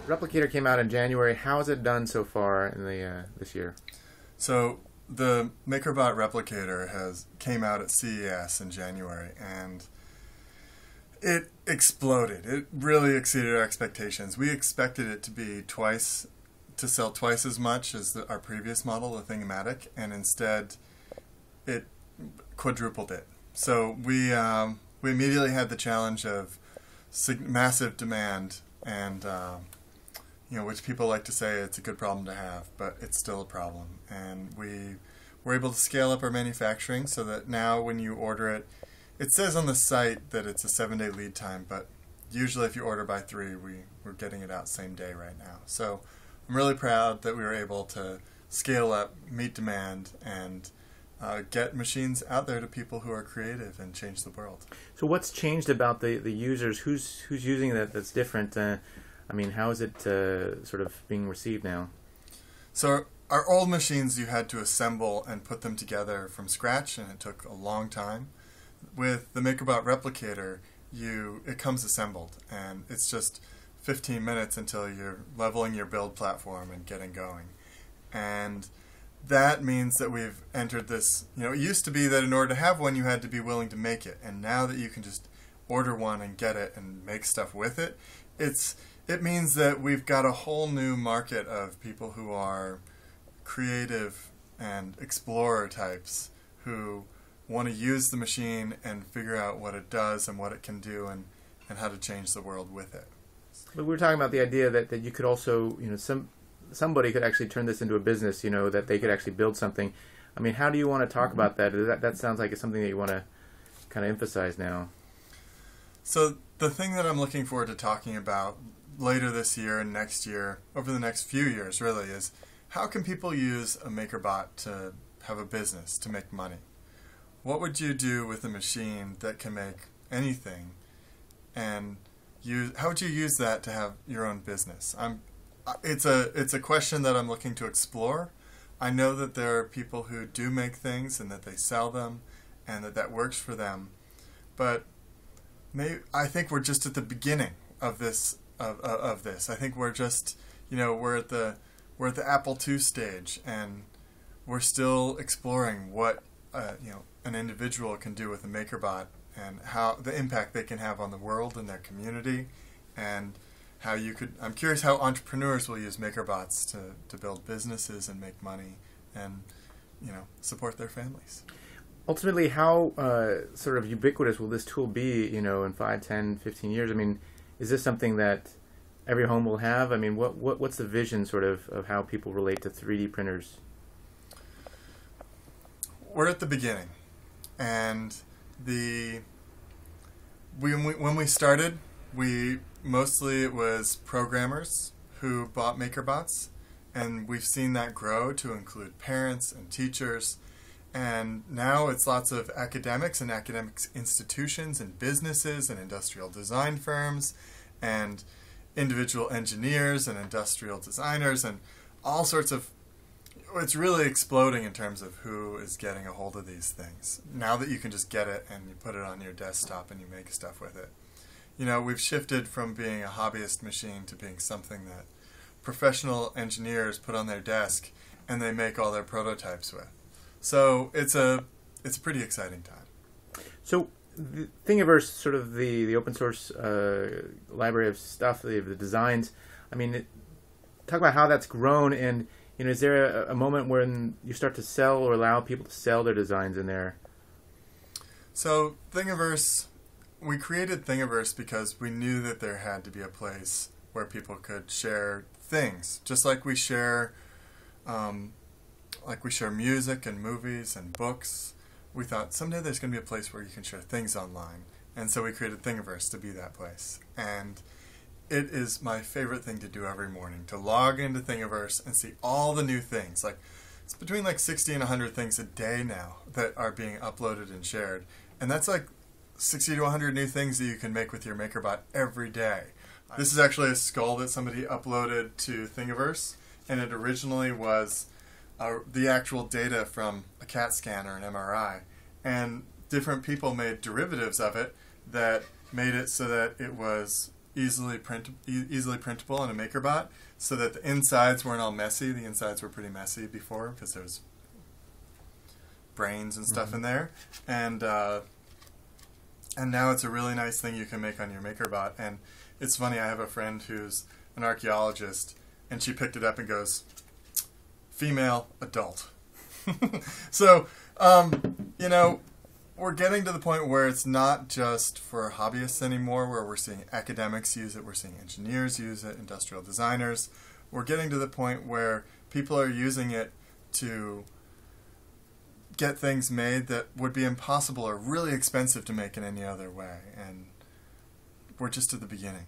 Replicator came out in January. How has it done so far in the this year? So the Makerbot replicator came out at CES in January, and it exploded. It really exceeded our expectations. We expected it to sell twice as much as our previous model, the Thing-O-Matic, and instead it quadrupled it. So we immediately had the challenge of massive demand, and which people like to say it's a good problem to have, but it's still a problem. And we were able to scale up our manufacturing so that now when you order it, it says on the site that it's a 7-day lead time, but usually if you order by 3, we're getting it out same day right now. So I'm really proud that we were able to scale up, meet demand, and get machines out there to people who are creative and change the world. So what's changed about the users? Who's using that that's different? How is it sort of being received now? So our old machines you had to assemble and put them together from scratch, and it took a long time. With the Makerbot replicator, it comes assembled, and it's just 15 minutes until you're leveling your build platform and getting going. And that means that we've entered this, it used to be that in order to have one you had to be willing to make it, and now that you can just order one and get it and make stuff with it, it means that we've got a whole new market of people who are creative and explorer types who want to use the machine and figure out what it does and what it can do and how to change the world with it. But we were talking about the idea that you could also, somebody could actually turn this into a business, that they could actually build something. How do you want to talk about that? That sounds like it's something that you want to kind of emphasize now. So the thing that I'm looking forward to talking about later this year and next year, over the next few years really, is how can people use a Makerbot to have a business, to make money? What would you do with a machine that can make anything, and how would you use that to have your own business? It's a question that I'm looking to explore. I know that there are people who do make things and that they sell them and that works for them, but I think we're just at the beginning of this. I think we're just we're at the Apple II stage, and we're still exploring what an individual can do with a Makerbot and how the impact they can have on the world and their community, and how I'm curious how entrepreneurs will use Makerbots to build businesses and make money and support their families. Ultimately, how sort of ubiquitous will this tool be, in 5, 10, 15 years? Is this something that every home will have? What's the vision sort of how people relate to 3D printers? We're at the beginning, and when we started, mostly it was programmers who bought Makerbots, and we've seen that grow to include parents and teachers, and now it's lots of academics and academic institutions and businesses and industrial design firms and individual engineers and industrial designers and all sorts of. It's really exploding in terms of who is getting a hold of these things. Now that you can just get it and you put it on your desktop and you make stuff with it. We've shifted from being a hobbyist machine to being something that professional engineers put on their desk and they make all their prototypes with. So it's a pretty exciting time. So the Thingiverse, sort of the open source library of stuff, the designs, talk about how that's grown, and is there a moment when you start to sell or allow people to sell their designs in there? So Thingiverse, we created Thingiverse because we knew that there had to be a place where people could share things, just like we share music and movies and books. We thought someday there's going to be a place where you can share things online, and so we created Thingiverse to be that place. And it is my favorite thing to do every morning, to log into Thingiverse and see all the new things. It's between 60 and 100 things a day now that are being uploaded and shared, and that's 60 to 100 new things that you can make with your Makerbot every day. This is actually a skull that somebody uploaded to Thingiverse, and it originally was the actual data from a CAT scan or an MRI, and different people made derivatives of it that made it so that it was easily printable in a Makerbot, so that the insides weren't all messy. The insides were pretty messy before because there's brains and stuff in there, and now it's a really nice thing you can make on your Makerbot. And it's funny, I have a friend who's an archaeologist, and she picked it up and goes, female, adult. So, you know, we're getting to the point where it's not just for hobbyists anymore, where we're seeing academics use it, we're seeing engineers use it, industrial designers. We're getting to the point where people are using it to get things made that would be impossible or really expensive to make in any other way. And we're just at the beginning.